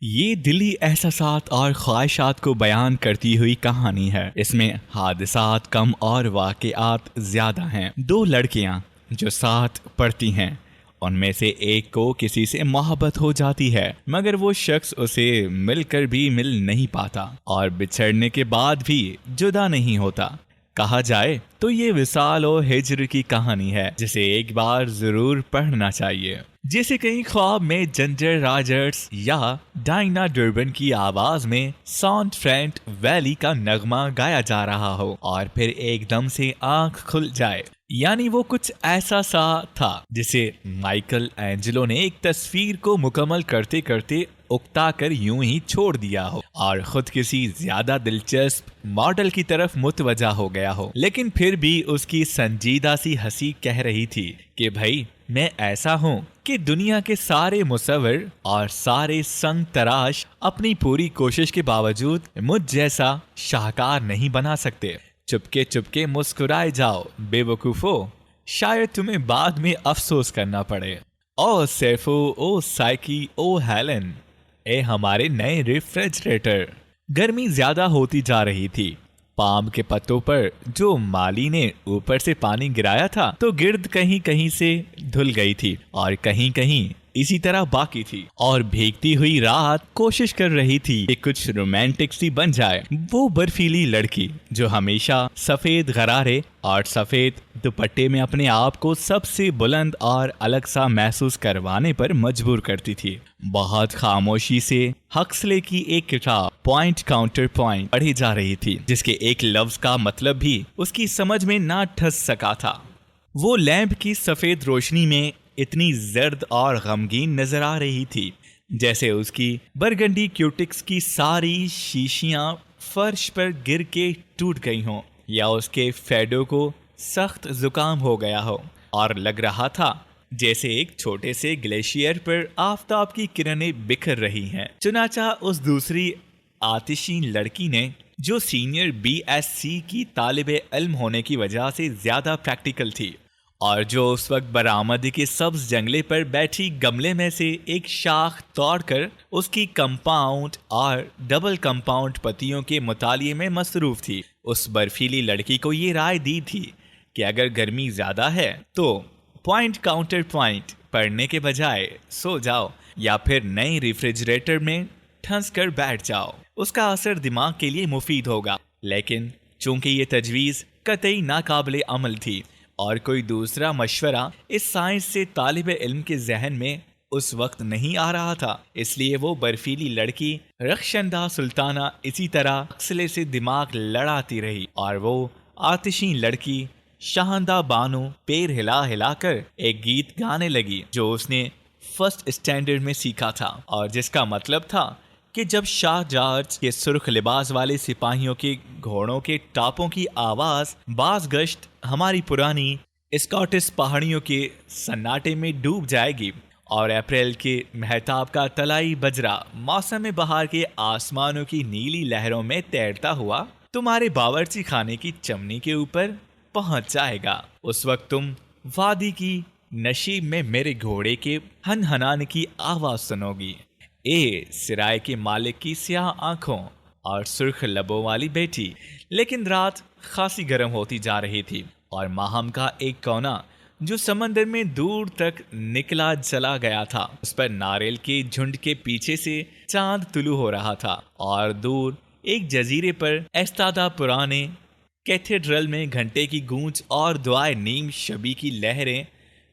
ये दिली एहसासात और ख्वाहिशात को बयान करती हुई कहानी है। इसमें हादसात कम और वाक़यात ज़्यादा हैं। दो लड़कियां जो साथ पढ़ती हैं, उनमें से एक को किसी से मोहब्बत हो जाती है, मगर वो शख्स उसे मिलकर भी मिल नहीं पाता और बिछड़ने के बाद भी जुदा नहीं होता। कहा जाए तो ये विसाल और हिज्र की कहानी है, जिसे एक बार जरूर पढ़ना चाहिए। जैसे कहीं ख्वाब में जिंजर रॉजर्स या डायना डर्बन की आवाज में साउंड फ्रेंट वैली का नगमा गाया जा रहा हो और फिर एकदम से आंख खुल जाए। यानी वो कुछ ऐसा सा था जिसे माइकल एंजेलो ने एक तस्वीर को मुकम्मल करते करते उकता कर यूं ही छोड़ दिया हो और खुद किसी ज्यादा दिलचस्प मॉडल की तरफ मुतवजा हो गया हो। लेकिन फिर भी उसकी संजीदा सी हंसी कह रही थी कि भाई, मैं ऐसा हूँ कि दुनिया के सारे मुसव्विर और सारे संग तराश अपनी पूरी कोशिश के बावजूद मुझ जैसा शाहकार नहीं बना सकते। चुपके चुपके मुस्कुराए जाओ बेवकूफो, शायद तुम्हें बाद में अफसोस करना पड़े। ओ सैफो, ओ साइकी, ओ हेलन, ए हमारे नए रेफ्रिजरेटर। गर्मी ज्यादा होती जा रही थी। पाम के पत्तों पर जो माली ने ऊपर से पानी गिराया था तो गिर्द कहीं कहीं से धुल गई थी और कहीं कहीं इसी तरह बाकी थी। और भीगती हुई रात कोशिश कर रही थी कि कुछ रोमांटिक सी बन जाए। वो बर्फीली लड़की जो हमेशा सफेद गरारे और सफेद दुपट्टे में अपने आप को सबसे बुलंद और अलग सा महसूस करवाने पर मजबूर करती थी। बहुत खामोशी से हक्सले की एक किताब पॉइंट काउंटर पॉइंट पढ़ी जा रही थी, जिसके एक लफ्ज का मतलब भी उसकी समझ में ना ठस सका था। वो लैंप की सफेद रोशनी में इतनी जर्द और गमगीन नजर आ रही थी जैसे उसकी बरगंडी क्यूटिक्स की सारी शीशियां फर्श पर गिर के टूट गई हों या उसके फेडो को सख्त जुकाम हो गया हो और लग रहा था जैसे एक छोटे से ग्लेशियर पर आफताब की किरणें बिखर रही हैं। चुनाचा उस दूसरी आतिशी लड़की ने, जो सीनियर BSc की तालिबे इल्म होने की वजह से ज्यादा प्रैक्टिकल थी और जो उस वक्त बरामदी के सब्ज जंगले पर बैठी गमले में से एक शाख तोड़कर उसकी कंपाउंड और डबल कंपाउंड पत्तियों के मुतालिए में मसरूफ थी, उस बर्फीली लड़की को ये राय दी थी कि अगर गर्मी ज्यादा है तो पॉइंट काउंटर पॉइंट पढ़ने के बजाय सो जाओ या फिर नए रेफ्रिजरेटर में ठंस कर बैठ जाओ। उसका असर दिमाग के लिए मुफीद होगा। लेकिन चूंकि ये तजवीज़ कतई नाकाबिले अमल थी और कोई दूसरा मशवरा इस साइंस से तालिबे इल्म के जहन में उस वक्त नहीं आ रहा था, इसलिए वो बर्फीली लड़की रख्शंदा सुल्ताना इसी तरह अक्सले से दिमाग लड़ाती रही और वो आतिशी लड़की शाहंदा बानो पैर हिला हिलाकर एक गीत गाने लगी जो उसने फर्स्ट स्टैंडर्ड में सीखा था और जिसका मतलब था कि जब शाह जॉर्ज के सुर्ख लिबास वाले सिपाहियों के घोड़ों के टापों की आवाज बाज गश्त हमारी पुरानी स्कॉटिश पहाड़ियों के सन्नाटे में डूब जाएगी और अप्रैल के महताब का तलाई बजरा मौसम बहार के आसमानों की नीली लहरों में तैरता हुआ तुम्हारे बावर्ची खाने की चमनी के ऊपर पहुंच जाएगा, उस वक्त तुम वादी की नशीब में मेरे घोड़े के हनहनाने की आवाज सुनोगी। ए सिराय के मालिक की स्याह आंखों और सुर्ख लबों वाली बेटी। लेकिन रात खासी गर्म होती जा रही थी और माहम का एक कोना जो समंदर में दूर तक निकला चला गया था, उस पर नारियल के झुंड के पीछे से चांद तुलू हो रहा था और दूर एक जजीरे पर एस्तादा पुराने कैथेड्रल में घंटे की गूंज और दुआए नीम शबी की लहरें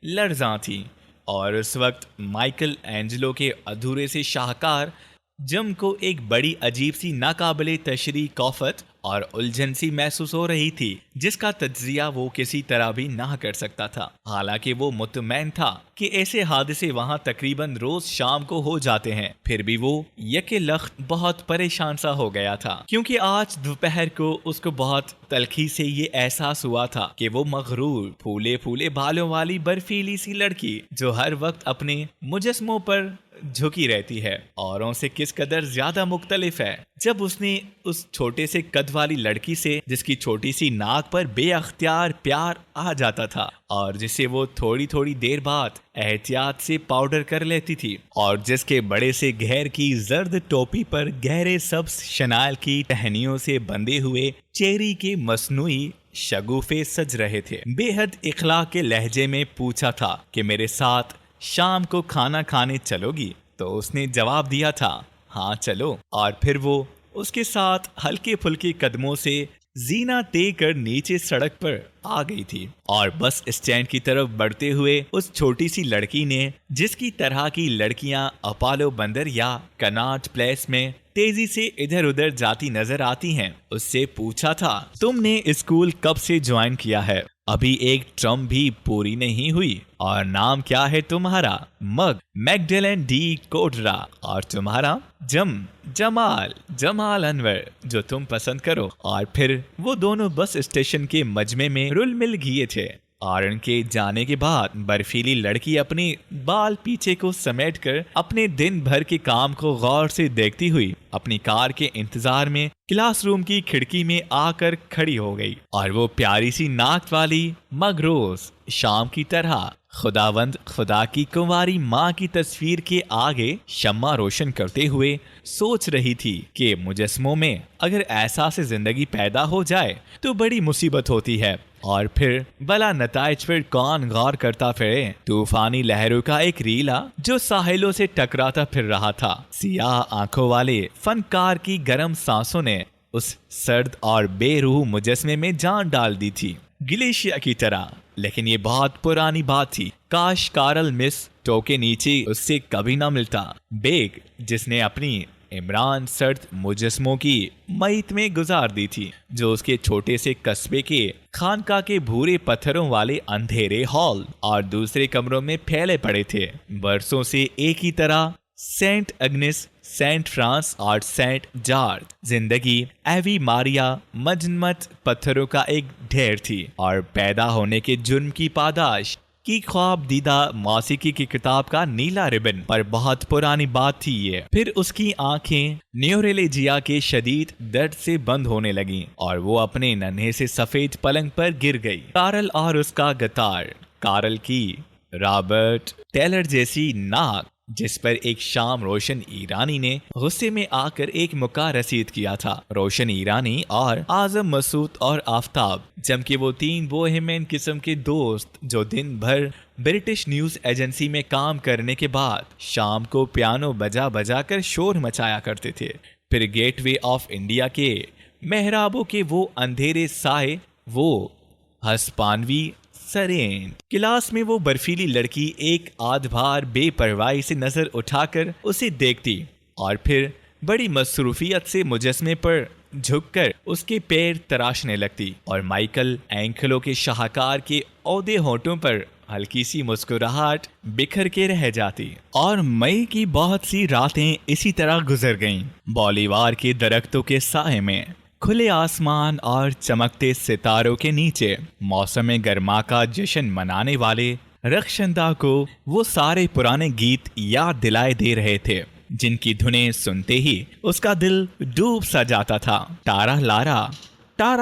लर्जा थीं और उस वक्त माइकल एंजेलो के अधूरे से शाहकार जम को एक बड़ी अजीब सी नाकाबिले तशरी कौफत और उलझन सी महसूस हो रही थी, जिसका तज्जिया वो किसी तरह भी ना कर सकता था। हालांकि वो मुतमैन था कि ऐसे हादसे वहां तकरीबन रोज शाम को हो जाते हैं, फिर भी वो यके लख्त बहुत परेशान सा हो गया था क्योंकि आज दोपहर को उसको बहुत तलखी से ये एहसास हुआ था कि वो मगरूर फूले फूले बालों वाली बर्फीली सी लड़की जो हर वक्त अपने मुजस्मों पर झुकी रहती है, औरों से किस कदर ज्यादा मुख्तलिफ है। जब उसने उस छोटे से कद वाली लड़की से, जिसकी छोटी सी नाक पर बेअख्तियार प्यार आ जाता था और जिसे वो थोड़ी थोड़ी देर बाद एहतियात से पाउडर कर लेती थी, और जिसके बड़े से घेर की जर्द टोपी पर गहरे सब्ज शनाल की टहनियों से बंधे हुए चेरी के मसनूई शगुफे सज रहे थे, बेहद इखलाक के लहजे में पूछा था कि मेरे साथ शाम को खाना खाने चलोगी? तो उसने जवाब दिया था, हाँ चलो। और फिर वो उसके साथ हल्के फुल्के कदमों से जीना तय कर नीचे सड़क पर आ गई थी, और बस स्टैंड की तरफ बढ़ते हुए उस छोटी सी लड़की ने, जिसकी तरह की लड़कियां अपोलो बंदर या कनॉट प्लेस में तेजी से इधर उधर जाती नजर आती हैं, उससे पूछा था, तुमने स्कूल कब से ज्वाइन किया है? अभी एक टर्म भी पूरी नहीं हुई। और नाम क्या है तुम्हारा? मग मैगडेलन डी कोडरा। और तुम्हारा? जमाल अनवर, जो तुम पसंद करो। और फिर वो दोनों बस स्टेशन के मजमे में रुल मिल गए थे, और उनके जाने के बाद बर्फीली लड़की अपने बाल पीछे को समेटकर अपने दिन भर के काम को गौर से देखती हुई अपनी कार के इंतजार में क्लासरूम की खिड़की में आकर खड़ी हो गई। और वो प्यारी सी नाक वाली मगरोज शाम की तरह खुदावंद खुदा की कुंवारी माँ की तस्वीर के आगे शम्मा रोशन करते हुए सोच रही थी कि मुजस्मों में अगर एहसास जिंदगी पैदा हो जाए तो बड़ी मुसीबत होती है, और फिर भला नताइज पर कौन गौर करता फिरे। तूफानी लहरों का एक रीला जो साहिलों से टकराता फिर रहा था। सियाह आंखों वाले फनकार की गर्म सांसों ने उस सर्द और बेरूह मुजस्मे में जान डाल दी थी, ग्लेशिया की तरह। लेकिन ये बहुत पुरानी बात थी। काश कार्ल मिस टो के नीचे उससे कभी ना मिलता। बेग, जिसने अपनी इमरान सर्द मुजस्मों की मईत में गुजार दी थी, जो उसके छोटे से कस्बे के खानका के भूरे पत्थरों वाले अंधेरे हॉल और दूसरे कमरों में फैले पड़े थे। बरसों से एक ही तरह सेंट अग्नेस, सेंट फ्रांस और सेंट जॉर्ज जिंदगी एवी मारिया मजनमत पत्थरों का एक ढेर थी, और पैदा होने के जुर्म की पादाश की ख्वाब दीदा मौसीकी की किताब का नीला रिबन। पर बहुत पुरानी बात थी ये। फिर उसकी आंखें न्यूरोलॉजिया के शदीद दर्द से बंद होने लगीं, और वो अपने नन्हे से सफेद पलंग पर गिर गई। कार्ल और उसका गतार, कार्ल की रॉबर्ट टेलर जैसी नाक, जिस पर एक शाम रोशन ईरानी ने गुस्से में आकर एक मुक्का रसीद किया था। रोशन ईरानी और आजम मसूद और आफताब, जबकि वो तीन बोहेमियन किस्म के दोस्त जो दिन भर ब्रिटिश न्यूज एजेंसी में काम करने के बाद शाम को पियानो बजा बजा कर शोर मचाया करते थे। फिर गेटवे ऑफ इंडिया के मेहराबों के वो अंधेरे साए, वो हस्पानवी सरेन। क्लास में वो बर्फीली लड़की एक आध बार बेपरवाही से नजर उठाकर उसे देखती, और फिर बड़ी मसरूफियत से मुजस्मे पर झुककर उसके पैर तराशने लगती, और माइकल एंखलों के शाहकार के औदे होठों पर हल्की सी मुस्कुराहट बिखर के रह जाती। और मई की बहुत सी रातें इसी तरह गुजर गईं, बॉलीवार के दरख्तों के साए में, खुले आसमान और चमकते सितारों के नीचे। मौसम गर्मा का जश्न मनाने वाले रक्षंदा को वो सारे पुराने गीत याद दिलाए दे रहे थे, जिनकी धुनें सुनते ही उसका दिल डूब सा जाता था। टारा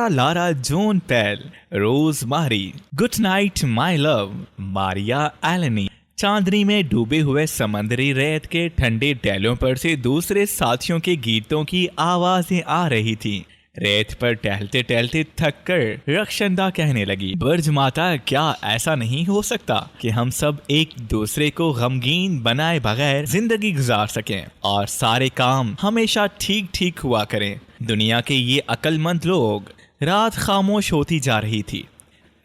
Lara zone Pell, Rose Marie, good night my love, Maria Elena. चांदनी में डूबे हुए समंदरी रेत के ठंडे टैलों पर से दूसरे साथियों के गीतों की आवाजें आ रही थी। रेत पर टहलते टहलते थक कर रक्षंदा कहने लगी, बर्ज माता, क्या ऐसा नहीं हो सकता कि हम सब एक दूसरे को गमगीन बनाए बगैर जिंदगी गुजार सकें और सारे काम हमेशा ठीक ठीक हुआ करें। दुनिया के ये अक्लमंद लोग। रात खामोश होती जा रही थी।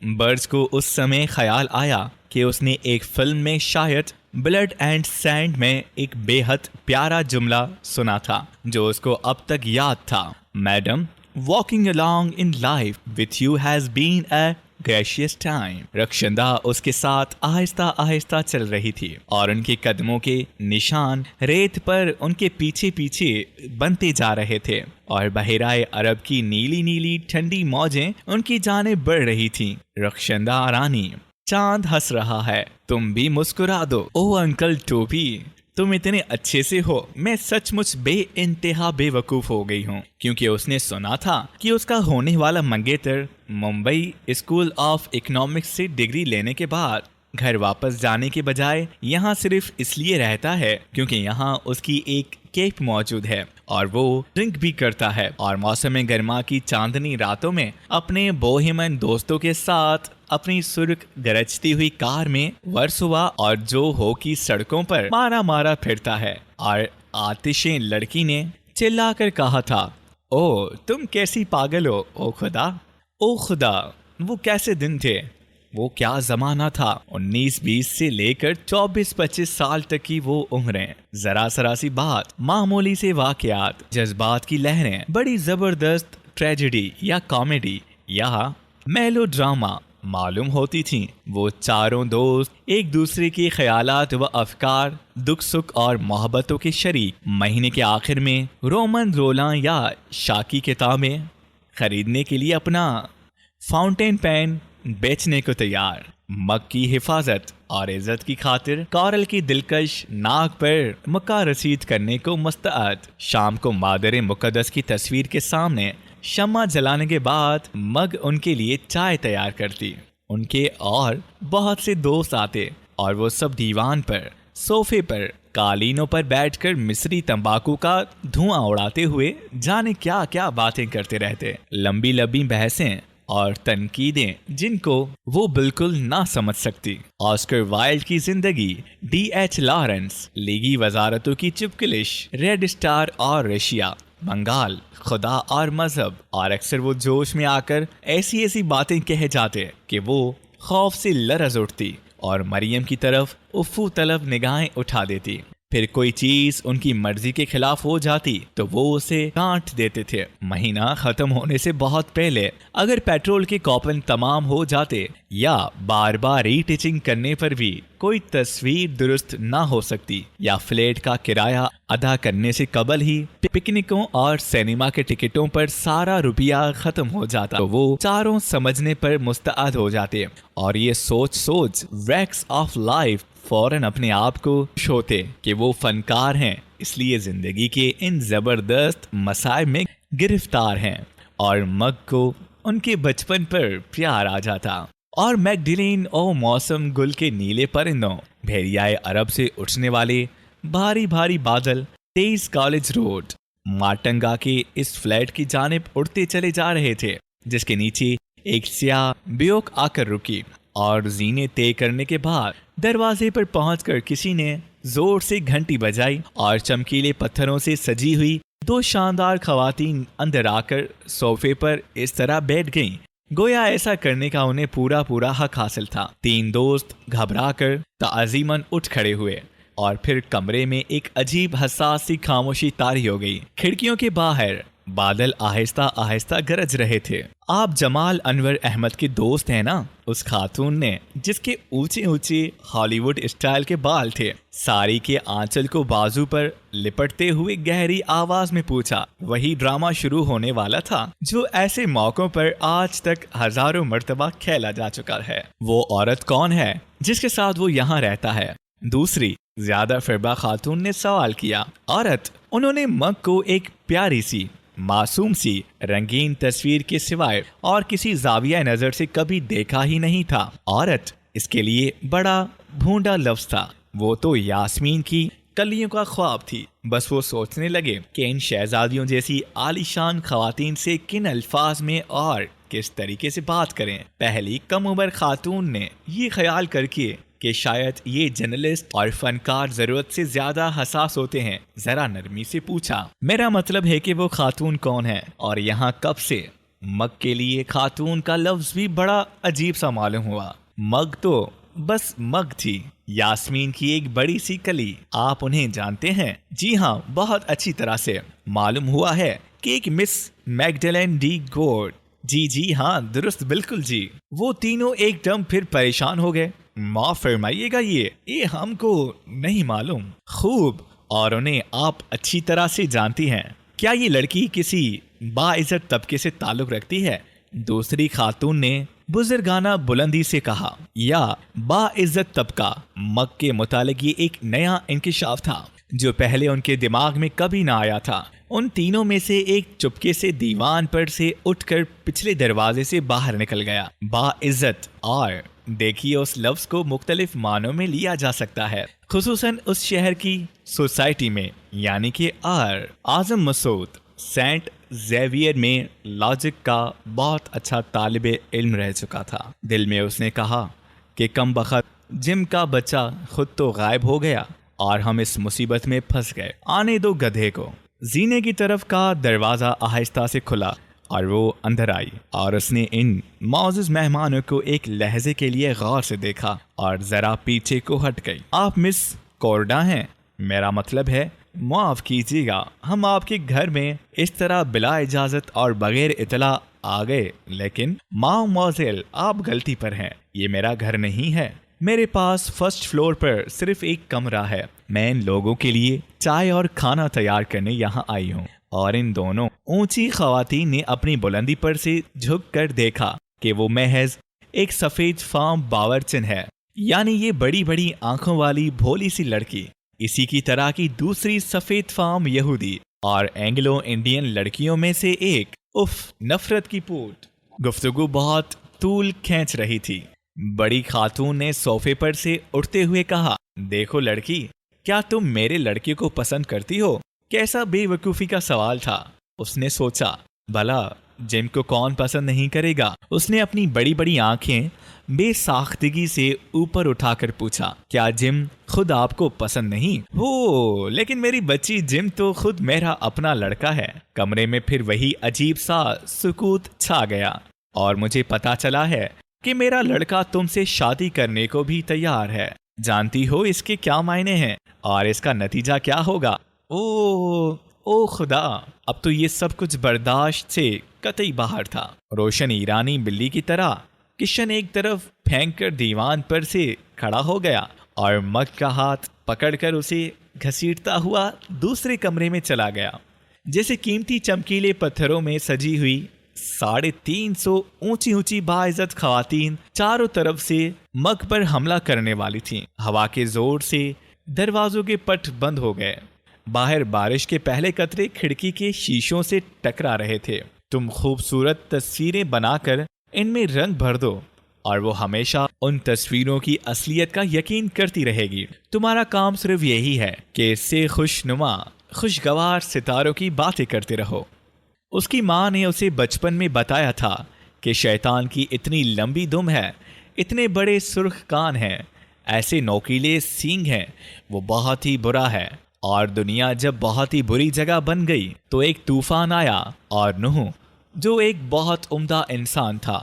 बर्ज को उस समय ख्याल आया कि उसने एक फिल्म में शायद ब्लड एंड सैंड में एक बेहद प्यारा जुमला सुना था, जो उसको अब तक याद था। Madam, walking along in life with you has been a gracious time. Rakshanda उसके साथ आहिस्ता आहिस्ता चल रही थी, और उनके कदमों के निशान रेत पर उनके पीछे पीछे बनते जा रहे थे, और बहराए अरब की नीली नीली ठंडी मौजें उनकी जानिब बढ़ रही थीं। रक्षंदा रानी, चांद हंस रहा है, तुम भी मुस्कुरा दो। ओ अंकल टोपी, तुम इतने अच्छे से हो, मैं सचमुच बेइंतहा बेवकूफ हो गई हूँ। क्योंकि उसने सुना था कि उसका होने वाला मंगेतर मुंबई स्कूल ऑफ इकोनॉमिक्स से डिग्री लेने के बाद घर वापस जाने के बजाय यहाँ सिर्फ इसलिए रहता है क्योंकि यहाँ उसकी एक केक मौजूद है और वो ड्रिंक भी करता है और मौसम गर्मा की चांदनी रातों में अपने बोहेमन दोस्तों के साथ अपनी सुर्ख गरजती हुई कार में वर्सोवा और जो हो की सड़कों पर मारा मारा फिरता है। और आतिशें लड़की ने चिल्लाकर कहा था, ओ तुम कैसी पागल हो, ओ खुदा, ओ खुदा। वो कैसे दिन थे, वो क्या जमाना था। 19-20 से लेकर 24-25 साल तक की वो उम्रें, जरा सरासी बात, मामूली से वाकयात, जज्बात की लहरें, बड़ी जबरदस्त ट्रेजेडी या कॉमेडी या मेलोड्रामा मालूम होती थीं। वो चारों दोस्त एक दूसरे के ख्यालात व अफकार, दुख सुख और मोहब्बतों के शरीक। महीने के आखिर में रोमन रोलां या शाकी किताबें खरीदने के लिए अपना फाउंटेन पेन बेचने को तैयार। मग की हिफाजत और इज्जत की खातिर कॉरल की दिलकश नाक पर मुक्का रसीद करने को मुस्तअद। शाम को मादरे मुकद्दस की तस्वीर के सामने शम्मा जलाने के बाद मग उनके लिए चाय तैयार करती। उनके और बहुत से दोस्त आते और वो सब दीवान पर, सोफे पर, कालीनों पर बैठकर मिस्री तंबाकू का धुआं उड़ाते हुए जाने क्या क्या बातें करते रहते। लंबी लंबी बहसें और तनकीदें जिनको वो बिल्कुल ना समझ सकती। ऑस्कर वाइल्ड की जिंदगी, D.H. लॉरेंस, लीगी वजारतों की चिपकलिश, रेड स्टार और रशिया, बंगाल, खुदा और मजहब। और अक्सर वो जोश में आकर ऐसी ऐसी बातें कह जाते कि वो खौफ से लरज उठती और मरियम की तरफ उफ्फू तलब निगाहें उठा देती। फिर कोई चीज उनकी मर्जी के खिलाफ हो जाती तो वो उसे डांट देते थे। महीना खत्म होने से बहुत पहले अगर पेट्रोल के कॉपन तमाम हो जाते या बार बार रीटिचिंग करने पर भी कोई तस्वीर दुरुस्त ना हो सकती या फ्लैट का किराया अदा करने से कबल ही पिकनिकों और सिनेमा के टिकटों पर सारा रुपया खत्म हो जाता तो वो चारों समझने पर मुस्तअद हो जाते और ये सोच सोच वैक्स ऑफ लाइफ फौरन अपने आप को शोते कि वो फनकार हैं, इसलिए जिंदगी के इन जबरदस्त मसाइब में गिरफ्तार हैं। और मग को उनके बचपन पर प्यार आ जाता। और मैगडिलीन ओ मौसम गुल के नीले परिंदों, भेड़ियाए अरब से उठने वाले भारी भारी बादल तेज कॉलेज रोड माटंगा के इस फ्लैट की जानिब उड़ते चले जा रहे थे जिसके नीचे एक स्याह ब्योक आकर रुकी और जीने तय करने के बाद दरवाजे पर पहुंचकर किसी ने जोर से घंटी बजाई और चमकीले पत्थरों से सजी हुई दो शानदार खवातीन अंदर आकर सोफे पर इस तरह बैठ गईं गोया ऐसा करने का उन्हें पूरा पूरा हक हासिल था। तीन दोस्त घबराकर ताजीमन उठ खड़े हुए और फिर कमरे में एक अजीब हसास सी खामोशी तारी हो गई। खिड़कियों के बाहर बादल आहिस्ता आहिस्ता गरज रहे थे। आप जमाल अनवर अहमद के दोस्त हैं ना? उस खातून ने, जिसके ऊंचे ऊंचे हॉलीवुड स्टाइल के बाल थे, साड़ी के आंचल को बाजू पर लिपटते हुए गहरी आवाज में पूछा। वही ड्रामा शुरू होने वाला था जो ऐसे मौकों पर आज तक हजारों मर्तबा खेला जा चुका है। वो औरत कौन है जिसके साथ वो यहाँ रहता है? दूसरी ज्यादा फिरबा खातून ने सवाल किया। औरत, उन्होंने मग को एक प्यारी सी मासूम सी रंगीन तस्वीर के सिवाय और किसी जाविया नजर से कभी देखा ही नहीं था। औरत इसके लिए बड़ा भूंडा लफ्ज था। वो तो यास्मीन की कलियों का ख्वाब थी। बस वो सोचने लगे कि इन शहजादियों जैसी आलीशान खवातीन से किन अल्फाज में और किस तरीके से बात करें। पहली कम उम्र खातून ने ये ख्याल करके कि शायद ये जर्नलिस्ट और फनकार जरूरत से ज्यादा हसास होते हैं, जरा नरमी से पूछा, मेरा मतलब है कि वो खातून कौन है और यहाँ कब से? मग के लिए खातून का लफ्ज भी बड़ा अजीब सा मालूम हुआ। मग तो बस मग थी, यास्मीन की एक बड़ी सी कली। आप उन्हें जानते हैं? जी हाँ, बहुत अच्छी तरह से। मालूम हुआ है कि एक मिस मैगडलेन डी गोड। जी हाँ, दुरुस्त, बिल्कुल जी। वो तीनों एकदम फिर परेशान हो गए। माफ फरमाइएगा, ये हमको नहीं मालूम। खूब, और उन्हें आप अच्छी तरह से जानती हैं। क्या ये लड़की किसी बाइज्जत तबके से ताल्लुक रखती है? दूसरी खातून ने बुजुर्गाना बुलंदी से कहा। या बाइज्जत तबका। मग के मुतालिक ये एक नया इंकिशाफ था जो पहले उनके दिमाग में कभी ना आया था। उन तीनों में से एक चुपके से दीवान पर से उठकर पिछले दरवाजे से बाहर निकल गया। बाइज्जत और देखिए उस लफ्ज को मुख्तलिफ मानों में लिया जा सकता है, खुसूसन उस शहर की सोसाइटी में, यानी कि आजम मसूद सेंट जेवियर में लॉजिक का बहुत अच्छा तालिबे इल्म रह चुका था। दिल में उसने कहा कि कम बखत जिम का बच्चा खुद तो गायब हो गया और हम इस मुसीबत में फंस गए। आने दो गधे को। जीने की तरफ का दरवाजा आहिस्ता से खुला और वो अंदर आई और उसने इन मौजूद मेहमानों को एक लहजे के लिए गौर से देखा और जरा पीछे को हट गई। आप मिस कोरडा हैं? मेरा मतलब है माफ कीजिएगा, हम आपके घर में इस तरह बिला इजाजत और बगैर इतला आ गए, लेकिन माउमोजेल आप गलती पर हैं। ये मेरा घर नहीं है। मेरे पास फर्स्ट फ्लोर पर सिर्फ एक कमरा है। मैं इन लोगों के लिए चाय और खाना तैयार करने यहाँ आई हूँ। और इन दोनों ऊंची खवातीन ने अपनी बुलंदी पर से झुक कर देखा कि वो महज एक सफेद फार्म बावर्चन है, यानी ये बड़ी बड़ी आंखों वाली भोली सी लड़की। इसी की तरह की दूसरी सफेद फार्म यहूदी और एंग्लो इंडियन लड़कियों में से एक। उफ, नफरत की पूट। गुफ्तगू बहुत तूल खींच रही थी। बड़ी खातून ने सोफे पर से उठते हुए कहा, देखो लड़की, क्या तुम मेरे लड़के को पसंद करती हो? कैसा बेवकूफी का सवाल था। उसने सोचा, भला जिम को कौन पसंद नहीं करेगा। उसने अपनी बड़ी बड़ी आंखें बेसाख्तगी से ऊपर उठाकर पूछा, क्या जिम खुद आपको पसंद नहीं हो? लेकिन मेरी बच्ची, जिम तो खुद मेरा अपना लड़का है। कमरे में फिर वही अजीब सा सुकूत छा गया। और मुझे पता चला है कि मेरा लड़का तुमसे शादी करने को भी तैयार है। जानती हो इसके क्या मायने हैं और इसका नतीजा क्या होगा? ओ खुदा, अब तो ये सब कुछ बर्दाश्त से कतई बाहर था। रोशन ईरानी बिल्ली की तरह किशन एक तरफ फेंककर दीवान पर से खड़ा हो गया और मग का हाथ पकड़कर उसे घसीटता हुआ दूसरे कमरे में चला गया। जैसे कीमती चमकीले पत्थरों में सजी हुई 350 ऊंची ऊंची बाइज्जत खवातीन चारों तरफ से मग पर हमला करने वाली थीं। हवा के जोर से दरवाजों के पट बंद हो गए। बाहर बारिश के पहले कतरे खिड़की के शीशों से टकरा रहे थे। तुम खूबसूरत तस्वीरें बनाकर इनमें रंग भर दो और वो हमेशा उन तस्वीरों की असलियत का यकीन करती रहेगी। तुम्हारा काम सिर्फ यही है कि इससे खुशनुमा खुशगवार सितारों की बातें करते रहो। उसकी माँ ने उसे बचपन में बताया था कि शैतान की इतनी लंबी दुम है, इतने बड़े सुर्ख कान हैं, ऐसे नोकीले सींग हैं, वो बहुत ही बुरा है। और दुनिया जब बहुत ही बुरी जगह बन गई तो एक तूफान आया और नूह, जो एक बहुत उम्दा इंसान था,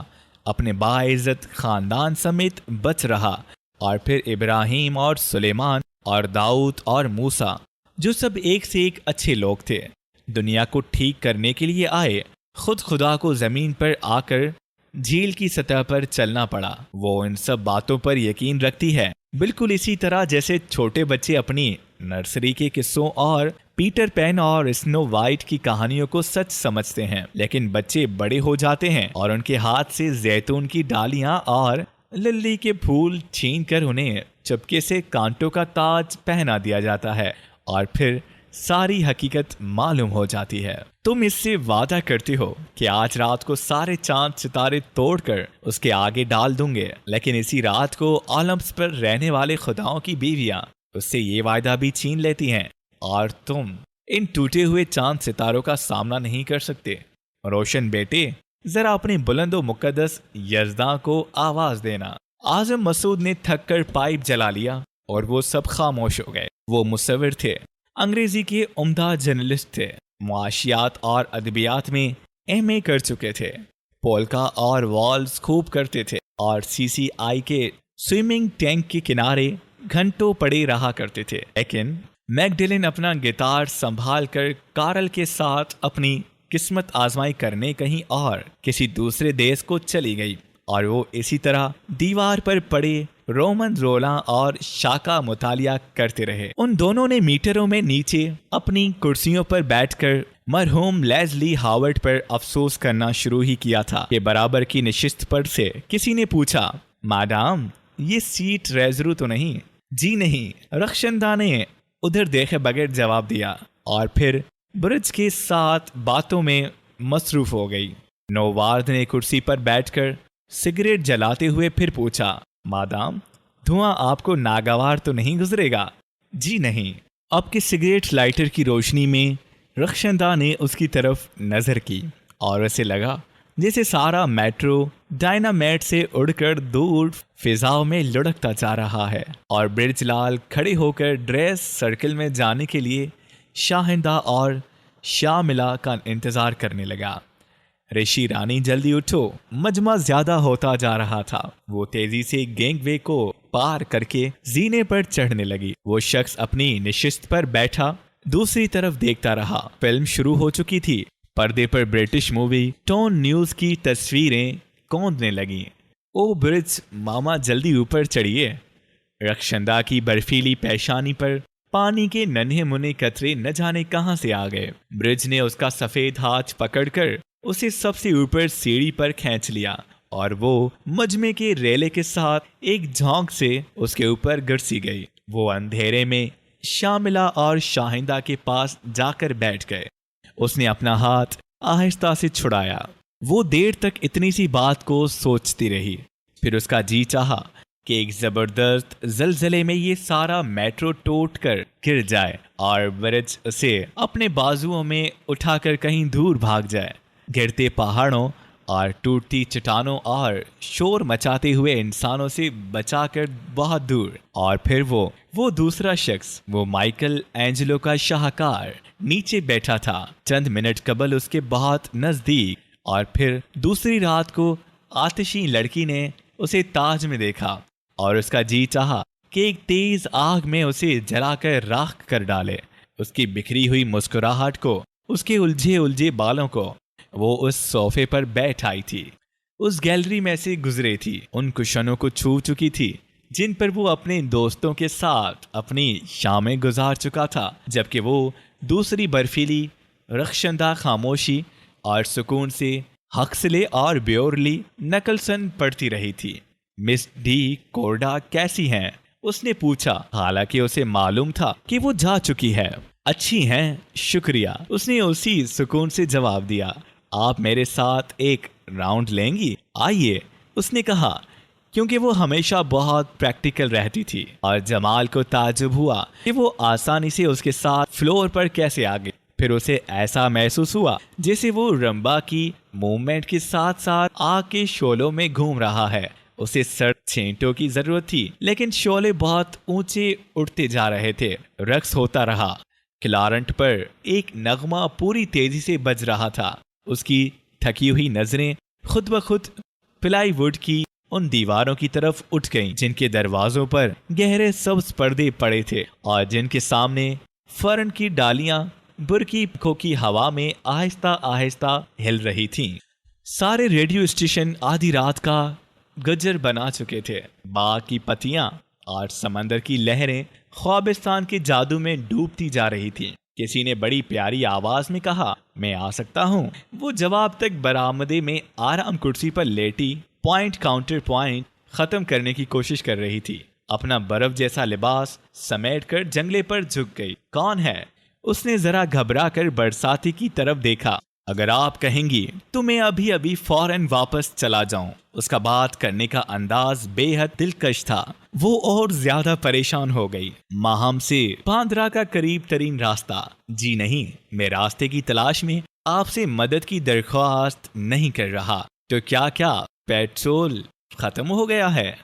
अपने बाइज्जत खानदान समेत बच रहा। और फिर इब्राहिम और सुलेमान और दाऊद और मूसा, जो सब एक से एक अच्छे लोग थे, दुनिया को ठीक करने के लिए आए। खुद खुदा को जमीन पर आकर झील की सतह पर चलना पड़ा। वो इन सब बातों पर यकीन रखती है, बिल्कुल इसी तरह जैसे छोटे बच्चे अपनी नर्सरी के किस्सों और पीटर पैन और स्नो वाइट की कहानियों को सच समझते हैं। लेकिन बच्चे बड़े हो जाते हैं और उनके हाथ से जैतून की डालियां और लिली के फूल छीनकर उन्हें चुपके से कांटों का ताज पहना दिया जाता है और फिर सारी हकीकत मालूम हो जाती है। तुम इससे वादा करती हो कि आज रात को सारे चांद सितारे तोड़कर उसके आगे डाल दूंगे, लेकिन इसी रात को ओलंपस पर रहने वाले खुदाओं की बीवियां उससे ये वायदा भी छीन लेती हैं और तुम इन टूटे हुए चांद सितारों का सामना नहीं कर सकते। रोशन बेटे, जरा अपने बुलंद व मुकद्दस यज़दा को आवाज देना। आजम मसूद ने थक कर पाइप जला लिया और वो सब खामोश हो गए। वो मुसव्विर थे, अंग्रेजी के उम्दा जर्नलिस्ट थे, मुआशियात और अदबियात में एमए कर चुके थे, पोल्का और वॉल्स खूब करते थे और सीसीआई के स्विमिंग टैंक के किनारे घंटों पड़े रहा करते थे। लेकिन मैगडेलिन अपना गिटार संभाल कर कार्ल के साथ अपनी किस्मत आजमाई करने कहीं और किसी दूसरे देश को चली गई और वो इसी तरह दीवार पर पड़े रोमन रोला और शाका मुतालिया करते रहे। उन दोनों ने मीटरों में नीचे अपनी कुर्सियों पर बैठकर मरहूम लेस्ली हावर्ड पर अफसोस करना शुरू ही किया था कि बराबर की नशिस्त पर से किसी ने पूछा, मैडम ये सीट रेजरू तो नहीं? जी नहीं, रक्षंदा ने उधर देखे बगैर जवाब दिया और फिर ब्रिज के साथ बातों में मसरूफ हो गई। नोवार्द ने कुर्सी पर बैठकर सिगरेट जलाते हुए फिर पूछा, मादाम धुआं आपको नागवार तो नहीं गुजरेगा? जी नहीं। अब के सिगरेट लाइटर की रोशनी में रक्षंदा ने उसकी तरफ नजर की और उसे लगा जैसे सारा मेट्रो डायनामाइट से उड़कर दूर फिजाओं में लुढ़कता जा रहा है और ब्रिजलाल खड़े होकर ड्रेस सर्कल में जाने के लिए शाहिंदा और शामिला का इंतजार करने लगा। ऋषि रानी जल्दी उठो, मजमा ज्यादा होता जा रहा था। वो तेजी से गैंगवे को पार करके जीने पर चढ़ने लगी। वो शख्स अपनी निशिस्त पर बैठा दूसरी तरफ देखता रहा। फिल्म शुरू हो चुकी थी। पर्दे पर ब्रिटिश मूवी टोन न्यूज की तस्वीरें कौंधने लगी। ओ ब्रिज मामा जल्दी ऊपर चढ़िए। रक्षंदा की बर्फीली पेशानी पर पानी के नन्हे मुन्ने कतरे न जाने कहां से आ गए। ब्रिज ने उसका सफेद हाथ पकड़कर उसे सबसे ऊपर सीढ़ी पर खींच लिया और वो मजमे के रेले के साथ एक झोंक से उसके ऊपर गिरसी गई। वो अंधेरे में शामिला और शाहिंदा के पास जाकर बैठ गए। उसने अपना हाथ आहिस्ता से छुड़ाया। वो देर तक इतनी सी बात को सोचती रही। फिर उसका जी चाहा कि एक जबरदस्त जलजले में ये सारा मेट्रो टूट कर गिर जाए और ब्रिज उसे अपने बाजुओं में उठाकर कहीं दूर भाग जाए। गिरते पहाड़ों और टूटती चट्टानों और शोर मचाते हुए इंसानों से बचाकर बहुत दूर। और फिर वो दूसरा शख्स, वो माइकल एंजेलो का शाहकार नीचे बैठा था, चंद मिनट कबल उसके बहुत नजदीक। और फिर दूसरी रात को आतिशी लड़की ने उसे ताज में देखा और उसका जी चाहा कि एक तेज आग में उसे जलाकर राख कर डाले। उसकी बिखरी हुई मुस्कुराहट को, उसके उलझे उलझे बालों को वो उस सोफे पर बैठ आई थी, उस गैलरी में से गुजरे थी, उन कुशनों को छू चुकी थी जिन पर वो अपने दोस्तों के साथ अपनी शामें गुजार चुका था, जबकि वो दूसरी बर्फीली रक्षंदा खामोशी और सुकून से हक्सले और ब्योरली नकलसन पढ़ती रही थी। मिस डी कोर्डा कैसी हैं? उसने पूछा, हालांकि उसे मालूम था कि वो जा चुकी है। अच्छी हैं, शुक्रिया, उसने उसी सुकून से जवाब दिया। आप मेरे साथ एक राउंड लेंगी? आइए, उसने कहा, क्योंकि वो हमेशा बहुत प्रैक्टिकल रहती थी और जमाल को ताज्जुब हुआ कि वो आसानी से उसके साथ फ्लोर पर कैसे आ गई। फिर उसे ऐसा महसूस हुआ जैसे वो रंबा की मूवमेंट के साथ साथ आग के शोलों में घूम रहा है। उसे सर्द छेंटों की जरूरत थी, लेकिन शोले बहुत ऊंचे उठते जा रहे थे। रक्स होता रहा। क्लारंट पर एक नगमा पूरी तेजी से बज रहा था। उसकी थकी हुई नजरें खुद ब खुद प्लाईवुड की उन दीवारों की तरफ उठ गईं जिनके दरवाजों पर गहरे सब्ज पर्दे पड़े थे और जिनके सामने फर्न की डालियां बुरकी खोखी हवा में आहिस्ता आहिस्ता हिल रही थीं। सारे रेडियो स्टेशन आधी रात का गजर बना चुके थे। बाग की पत्तियां और समंदर की लहरें ख्वाबिस्तान के जादू में डूबती जा रही थीं। किसी ने बड़ी प्यारी आवाज में कहा, मैं आ सकता हूँ। वो जवाब तक बरामदे में आराम कुर्सी पर लेटी पॉइंट काउंटर पॉइंट खत्म करने की कोशिश कर रही थी। अपना बर्फ जैसा लिबास समेट कर जंगले पर झुक गई। कौन है? उसने जरा घबरा कर बरसाती की तरफ देखा। अगर आप कहेंगी तो मैं अभी अभी फौरन वापस चला जाऊं। उसका बात करने का अंदाज बेहद दिलकश था। वो और ज्यादा परेशान हो गई। माहम से बांद्रा का करीब तरीन रास्ता। जी नहीं, मैं रास्ते की तलाश में आपसे मदद की दरख्वास्त नहीं कर रहा। तो क्या पेट्रोल खत्म हो गया है?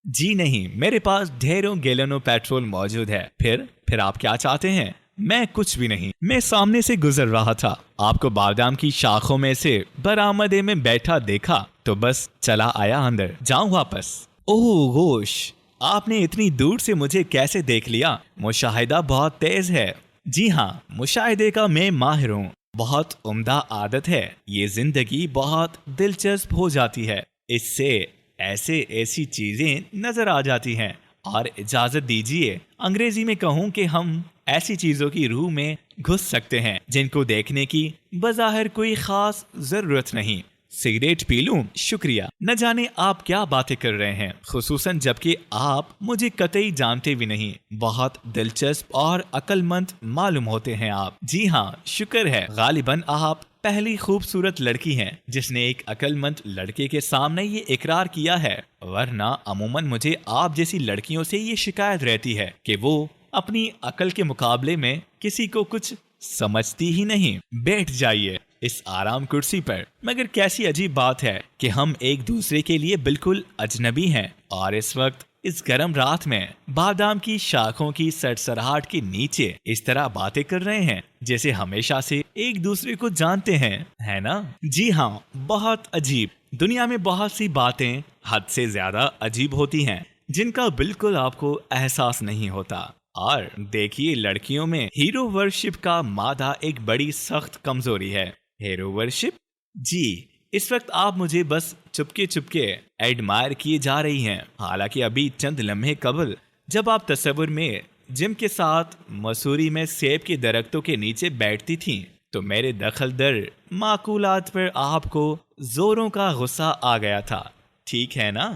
जी नहीं, मेरे पास ढेरों गैलनों पेट्रोल मौजूद है। फिर आप क्या चाहते हैं? मैं कुछ भी नहीं, मैं सामने से गुजर रहा था, आपको बादाम की शाखों में से बरामदे में बैठा देखा तो बस चला आया अंदर। जाऊं वापस? ओह गोश, आपने इतनी दूर से मुझे कैसे देख लिया? मुशाहिदा बहुत तेज है। जी हाँ, मुशाहिदे का मैं माहिर हूँ। बहुत उम्दा आदत है। ये जिंदगी बहुत दिलचस्प हो जाती है। इससे ऐसी चीजें नजर आ जाती हैं। और इजाजत दीजिए अंग्रेजी में कहूँ कि हम ऐसी चीजों की रूह में घुस सकते हैं जिनको देखने की बज़ाहिर कोई खास जरूरत नहीं। सिगरेट पी लूं? शुक्रिया, न जाने आप क्या बातें कर रहे हैं, खुसूसन जबकि आप मुझे कतई जानते भी नहीं। बहुत दिलचस्प और अक्लमंद मालूम होते हैं आप। जी हाँ, शुक्र है, गालिबन आप पहली खूबसूरत लड़की हैं जिसने एक अक्लमंद लड़के के सामने ये इकरार किया है, वरना अमूमन मुझे आप जैसी लड़कियों से ये शिकायत रहती है कि वो अपनी अकल के मुकाबले में किसी को कुछ समझती ही नहीं। बैठ जाइए इस आराम कुर्सी पर। मगर कैसी अजीब बात है कि हम एक दूसरे के लिए बिल्कुल अजनबी हैं और इस वक्त इस गर्म रात में बादाम की शाखों की सरसराहट के नीचे इस तरह बातें कर रहे हैं जैसे हमेशा से एक दूसरे को जानते हैं, है ना? जी हाँ, बहुत अजीब। दुनिया में बहुत सी बातें हद से ज्यादा अजीब होती हैं जिनका बिल्कुल आपको एहसास नहीं होता। और देखिए, लड़कियों में हीरो वर्शिप का मादा एक बड़ी सख्त कमजोरी है। Hero worship? जी, इस वक्त आप मुझे बस चुपके चुपके एडमायर किए जा रही हैं। हालांकि अभी चंद लम्हे कबल जब आप तस्वीर में जिम के साथ मसूरी में सेब के दरख्तों के नीचे बैठती थीं, तो मेरे दखल दर माकूलात पर आपको जोरों का गुस्सा आ गया था, ठीक है ना?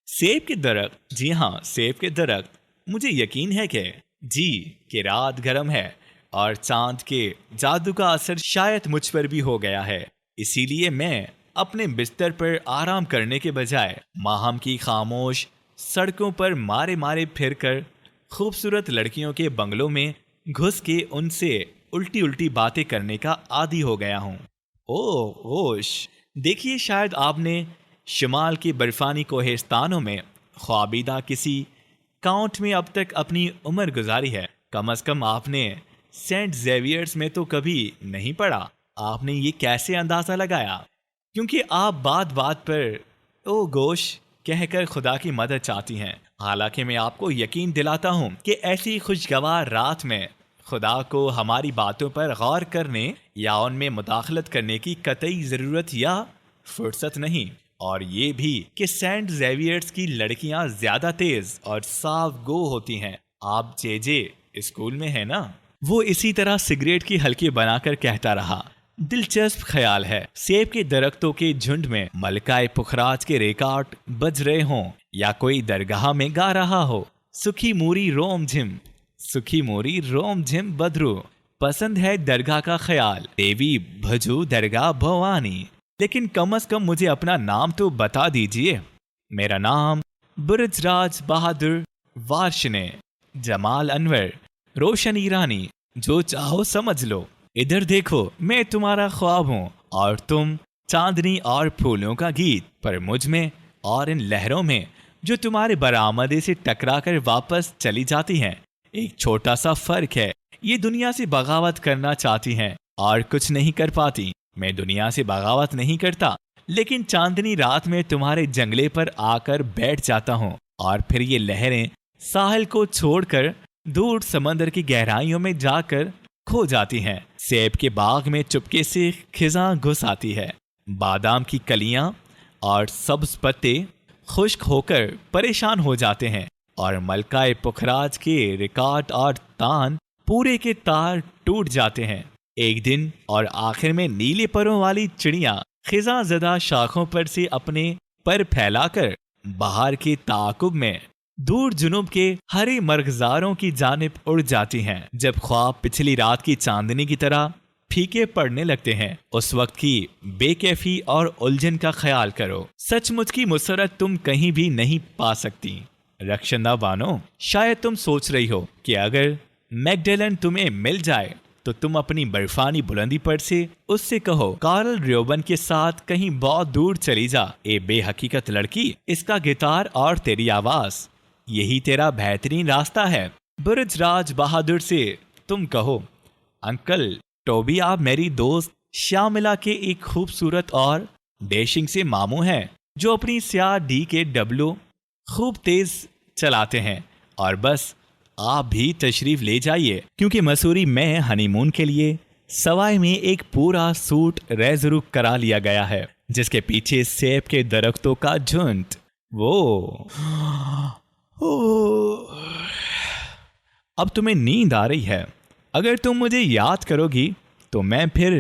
सेब के दरख्त? जी हाँ, सेब के दरख्त। मुझे यकीन है कि रात गर्म है और चांद के जादू का असर शायद मुझ पर भी हो गया है। इसीलिए मैं अपने बिस्तर पर आराम करने के बजाय माहम की खामोश सड़कों पर मारे मारे फिरकर खूबसूरत लड़कियों के बंगलों में घुस के उनसे उल्टी उल्टी बातें करने का आदी हो गया हूँ। ओह होश, देखिए, शायद आपने शिमाल के बर्फानी कोहिस्तानों में ख्वाबीदा किसी काउंट में अब तक अपनी उम्र गुजारी है। कम से कम आपने सेंट जेवियर्स में तो कभी नहीं पढ़ा। आपने ये कैसे अंदाजा लगाया? क्योंकि आप बात बात पर ओ गोश कहकर खुदा की मदद चाहती हैं। हालांकि मैं आपको यकीन दिलाता हूँ कि ऐसी खुशगवार रात में खुदा को हमारी बातों पर गौर करने या उनमें मुदाखलत करने की कतई जरूरत या फुर्सत नहीं। और ये भी कि सेंट जेवियर्स की लड़कियां ज्यादा तेज और साफ गो होती हैं। आप जे स्कूल में है ना? वो इसी तरह सिगरेट की हल्की बनाकर कहता रहा। दिलचस्प ख्याल है, सेब के दरख्तों के झुंड में मलकाए पुखराज के रिकॉर्ड बज रहे हों या कोई दरगाह में गा रहा हो, सुखी मूरी रोम झिम, सुखी मूरी रोम झिम बदरू, पसंद है दरगाह का ख्याल, देवी भजू दरगाह भवानी। लेकिन कम से कम मुझे अपना नाम तो बता दीजिए। मेरा नाम बुरजराज बहादुर वार्शने, जमाल अनवर, रोशन ईरानी, जो चाहो समझ लो। इधर देखो, मैं तुम्हारा ख्वाब हूँ और तुम चांदनी और फूलों का गीत। पर मुझ में और इन लहरों में जो तुम्हारे बरामदे से टकरा कर वापस चली जाती हैं, एक छोटा सा फर्क है। ये दुनिया से बगावत करना चाहती हैं और कुछ नहीं कर पाती। मैं दुनिया से बगावत नहीं करता, लेकिन चांदनी रात में तुम्हारे जंगले पर आकर बैठ जाता हूँ और फिर ये लहरें साहिल को छोड़कर दूर समंदर की गहराइयों में जाकर खो जाती हैं। सेब के बाग में चुपके से खिजां घुस आती है। बादाम की कलियां और सब्ज पत्ते खुश्क होकर परेशान हो जाते हैं और मलकाए पुखराज के रिकॉर्ड और तान पूरे के तार टूट जाते हैं। एक दिन और आखिर में नीले परों वाली चिड़िया खिजा ज़दा शाखों पर से अपने पर फैलाकर बाहर के ताकुब में दूर जुनूब के हरे मर्गजारों की जानिब उड़ जाती हैं। जब ख्वाब पिछली रात की चांदनी की तरह फीके पड़ने लगते हैं, उस वक्त की बेकैफी और उलझन का ख्याल करो। सचमुच की मुसरत तुम कहीं भी नहीं पा सकती। रक्षंदा बानो, शायद तुम सोच रही हो कि अगर मैगडेलन तुम्हें मिल जाए तो तुम अपनी बर्फानी बुलंदी पर से उससे कहो, कार्ल रियोबन के साथ कहीं बहुत दूर चली जा। ए बेहकीकत लड़की, इसका गिटार और तेरी आवाज, यही तेरा बेहतरीन रास्ता है। बुरजराज बहादुर से तुम कहो, अंकल टोबी, आप मेरी दोस्त शामिला के एक खूबसूरत और डैशिंग से मामू हैं जो अपनी स्याह DKW खूब तेज चलाते हैं, और बस आप भी तशरीफ ले जाइए, क्योंकि मसूरी में हनीमून के लिए सवाई में एक पूरा सूट रेजरू करा लिया गया है, जिसके पीछे सेब के दरख्तों का झुंड। वो अब तुम्हें नींद आ रही है। अगर तुम मुझे याद करोगी तो मैं फिर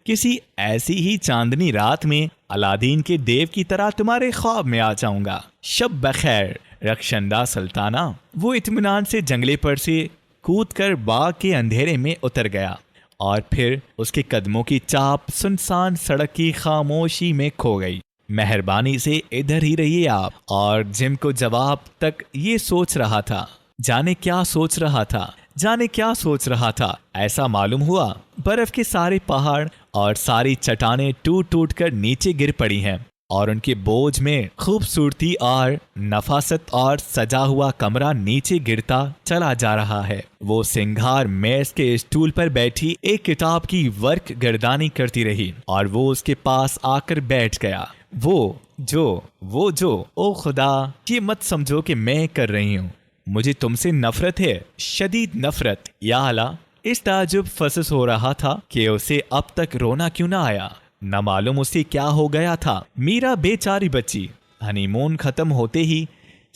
किसी ऐसी ही चांदनी रात में अलादीन के देव की तरह तुम्हारे ख्वाब में आ जाऊंगा। शब बखैर रखशंदा सुल्ताना। वो इत्मीनान से जंगले पर से कूदकर बाग के अंधेरे में उतर गया और फिर उसके कदमों की चाप सुनसान सड़क की खामोशी में खो गई। मेहरबानी से इधर ही रहिए आप। और जिम को जवाब तक ये सोच रहा था, जाने क्या सोच रहा था, जाने क्या सोच रहा था। ऐसा मालूम हुआ बर्फ के सारे पहाड़ और सारी चट्टानें टूट टूट कर नीचे गिर पड़ी हैं और उनके बोझ में खूबसूरती और नफासत और सजा हुआ कमरा नीचे गिरता चला जा रहा है। वो सिंगार मेज के स्टूल पर बैठी एक किताब की वर्क गर्दानी करती रही और वो उसके पास आकर बैठ गया। वो जो ओ खुदा, ये मत समझो कि मैं कर रही हूँ। मुझे तुमसे नफरत है, शदीद नफरत। या अल्लाह, इस ताजुब फसस हो रहा था कि उसे अब तक रोना क्यों ना आया। न मालूम उसे क्या हो गया था। मीरा बेचारी बच्ची। हनीमून खत्म होते ही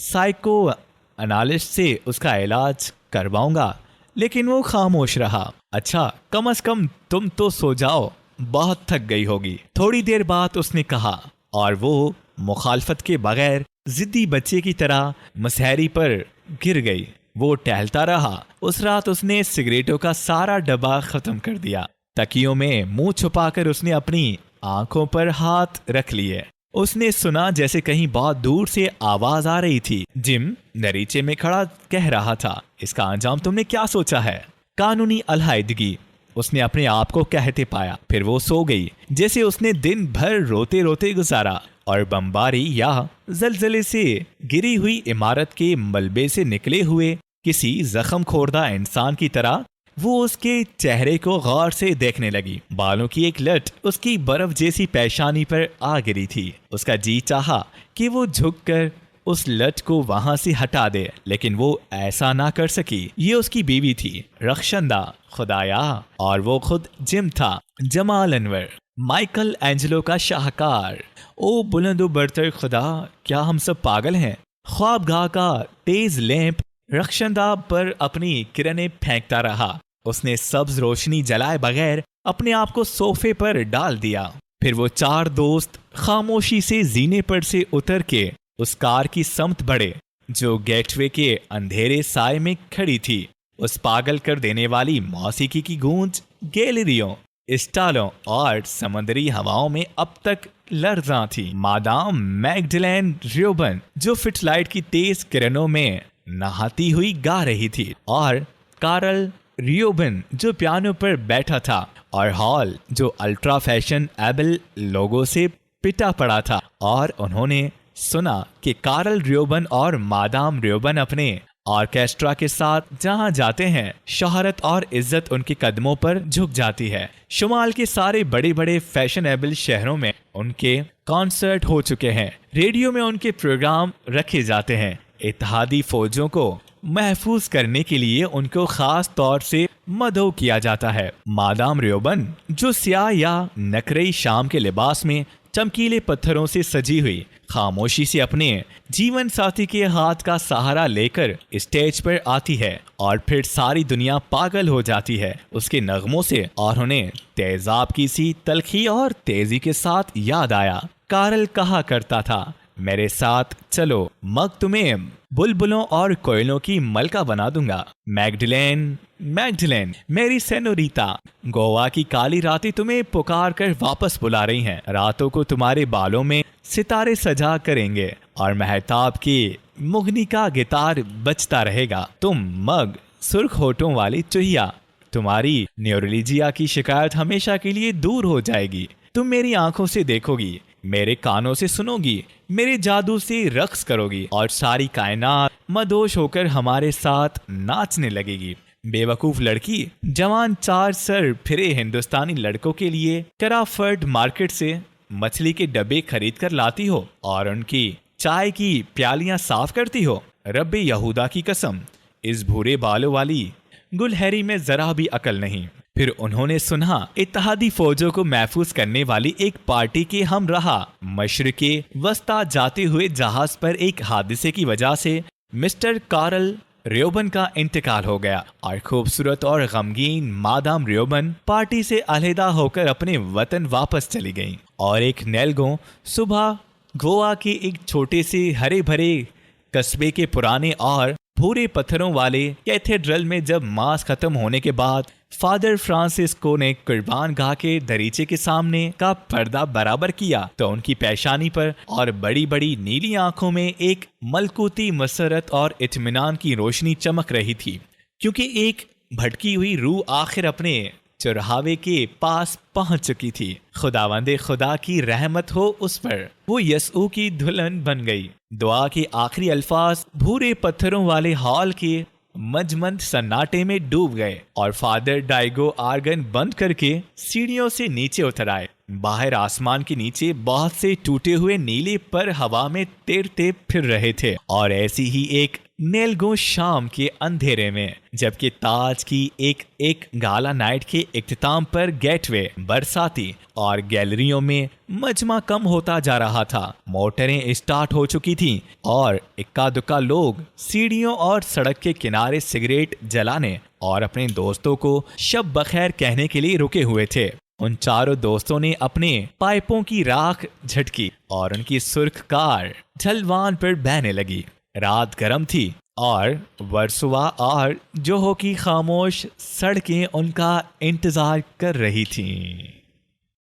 साइको एनालिस्ट से उसका इलाज करवाऊंगा, लेकिन वो खामोश रहा। अच्छा, कम से कम तुम तो सो जाओ, बहुत थक गई होगी। थोड़ी देर बाद उसने कहा और वो मुखालफत के बगैर जिद्दी बच्चे की तरह मसहरी पर गिर गई। वो टहलता रहा। उस रात उसने सिगरेटों का सारा डब्बा खत्म कर दिया। तकियों में मुंह छुपाकर उसने अपनी आंखों पर हाथ रख लिए। उसने सुना जैसे कहीं बहुत दूर से आवाज आ रही थी। जिम दरीचे में खड़ा कह रहा था, इसका अंजाम तुमने क्या सोचा है? कानूनी अलहायदगी, उसने अपने आप को कहते पाया। फिर वो सो गई जैसे उसने दिन भर रोते रोते गुजारा और बमबारी या जलजले से गिरी हुई इमारत के मलबे से निकले हुए किसी जख्म खोरदा इंसान की तरह वो उसके चेहरे को गौर से देखने लगी। बालों की एक लट उसकी बर्फ जैसी पेशानी पर आ गिरी थी। उसका जी चाहा कि वो झुककर उस लट को वहां से हटा दे, लेकिन वो ऐसा ना कर सकी। ये उसकी बीवी थी, रखशंदा, खुदाया, और वो खुद जिम था, जमाल अनवर, माइकल एंजेलो का शाहकार। ओ बुलंदो बरतर खुदा, क्या हम सब पागल हैं? ख्वाबगाह का तेज लैंप रखशंदा पर अपनी किरणें फेंकता रहा। उसने सब्ज रोशनी जलाए बगैर अपने आप को सोफे पर डाल दिया। फिर वो चार दोस्त खामोशी से जीने पर से उतर के उस कार की समत बढ़े जो गेटवे के अंधेरे साए में खड़ी थी। उस पागल कर देने वाली मौसीकी की गूंज गैलरियों, स्टॉलों और समंदरी हवाओं में अब तक लर्जा थी। मादाम मैगडलेन रियोबन जो फिटलाइट की तेज किरणों में नहाती हुई गा रही थी, और कार्ल रियोबन जो पियानो पर बैठा था, और हॉल जो अल्ट्रा फैशन एबल लोगों से पिटा पड़ा था। और उन्होंने सुना कि कार्ल रियोबन और मादाम रियोबन अपने ऑर्केस्ट्रा के साथ जहां जाते हैं, शोहरत और इज्जत उनके कदमों पर झुक जाती है। शुमाल के सारे बड़े बड़े फैशनेबल शहरों में उनके कॉन्सर्ट हो चुके हैं। रेडियो में उनके प्रोग्राम रखे जाते हैं। इत्तेहादी फौजों को महफूज करने के लिए उनको खास तौर से मदऊ किया जाता है। मादाम रियोबन जो स्याह या नकरई शाम के लिबास में चमकीले पत्थरों से सजी हुई खामोशी से अपने जीवन साथी के हाथ का सहारा लेकर स्टेज पर आती है, और फिर सारी दुनिया पागल हो जाती है उसके नगमों से। और उन्हें तेजाब की सी तलखी और तेजी के साथ याद आया, कार्ल कहा करता था, मेरे साथ चलो, मग तुम्हें बुलबुलों और कोयलों की मलका बना दूंगा। मैगडलेन, मैगडलेन, मेरी सेनोरीता, गोवा की काली रातें तुम्हें पुकार कर वापस बुला रही हैं। रातों को तुम्हारे बालों में सितारे सजा करेंगे और महताब की मुगनी का गिटार बजता रहेगा। तुम मग, सुर्ख होठों वाली चुहिया, तुम्हारी न्यूरोलॉजिया की शिकायत हमेशा के लिए दूर हो जाएगी। तुम मेरी आंखों से देखोगी, मेरे कानों से सुनोगी, मेरे जादू से रक्स करोगी, और सारी कायनात मदोश होकर हमारे साथ नाचने लगेगी। बेवकूफ लड़की, जवान चार सर फिरे हिंदुस्तानी लड़कों के लिए कराफर्ड मार्केट से मछली के डब्बे खरीद कर लाती हो और उनकी चाय की प्यालियां साफ करती हो। रब्बे यहूदा की कसम, इस भूरे बालों वाली गुलहरी में जरा भी अकल नहीं। फिर उन्होंने सुना इत्तेहादी फौजों को महफूज करने वाली एक पार्टी के हम रहा मशरिके वस्ता जाते हुए जहाज पर एक हादसे की वजह से मिस्टर कार्ल रियोबन का इंतकाल हो गया और खूबसूरत और गमगीन मादाम रियोबन पार्टी से अलहदा होकर अपने वतन वापस चली गईं। और एक नेल्गो सुबह गोवा के एक छोटे से हरे भरे कस्बे के पुराने और भूरे पत्थरों वाले कैथेड्रल में जब मास खत्म होने के बाद फादर फ्रांसिस्को ने कुर्बान गाह के दरीचे के सामने का पर्दा बराबर किया तो उनकी पेशानी पर और बड़ी बड़ी नीली आंखों में एक मलकूती मसरत और इत्मीनान की रोशनी चमक रही थी, क्योंकि एक भटकी हुई रूह आखिर अपने चौराहे के पास पहुंच चुकी थी। खुदावंदे खुदा की रहमत हो उस पर, वो यसू की दुल्हन बन गई। दुआ के आखिरी अल्फाज भूरे पत्थरों वाले हॉल के मजमंद सन्नाटे में डूब गए और फादर डाइगो आर्गन बंद करके सीढ़ियों से नीचे उतर आए। बाहर आसमान के नीचे बहुत से टूटे हुए नीले पर हवा में तैरते फिर रहे थे। और ऐसी ही एक नेल्गो शाम के अंधेरे में जबकि ताज की एक गाला नाइट के इख्तिताम पर गेटवे, बरसाती और गैलरियों में मजमा कम होता जा रहा था। मोटरें स्टार्ट हो चुकी थीं और इक्का दुक्का लोग सीढ़ियों और सड़क के किनारे सिगरेट जलाने और अपने दोस्तों को शब बखैर कहने के लिए रुके हुए थे। उन चारों दोस्तों ने अपने पाइपों की राख झटकी और उनकी सुर्ख कार ढलवान पर बहने लगी। रात गर्म थी और वर्सोवा और जोहो की खामोश सड़कें उनका इंतजार कर रही थीं।